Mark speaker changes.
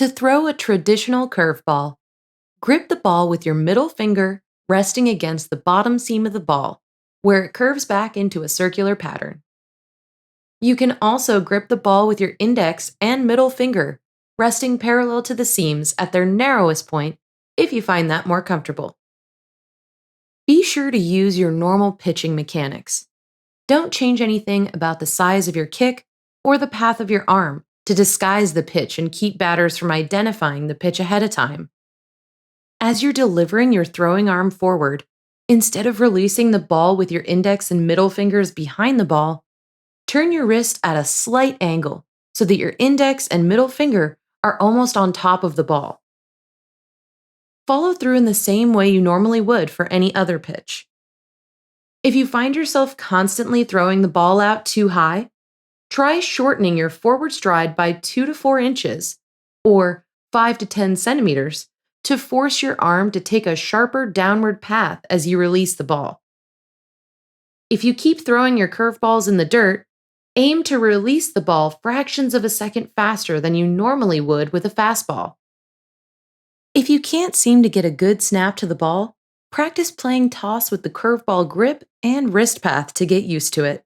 Speaker 1: To throw a traditional curveball, grip the ball with your middle finger resting against the bottom seam of the ball, where it curves back into a circular pattern. You can also grip the ball with your index and middle finger, resting parallel to the seams at their narrowest point if you find that more comfortable. Be sure to use your normal pitching mechanics. Don't change anything about the size of your kick or the path of your arm to disguise the pitch and keep batters from identifying the pitch ahead of time. As you're delivering your throwing arm forward, instead of releasing the ball with your index and middle fingers behind the ball, turn your wrist at a slight angle so that your index and middle finger are almost on top of the ball. Follow through in the same way you normally would for any other pitch. If you find yourself constantly throwing the ball out too high, try shortening your forward stride by 2 to 4 inches, or 5 to 10 centimeters, to force your arm to take a sharper downward path as you release the ball. If you keep throwing your curveballs in the dirt, aim to release the ball fractions of a second faster than you normally would with a fastball. If you can't seem to get a good snap to the ball, practice playing toss with the curveball grip and wrist path to get used to it.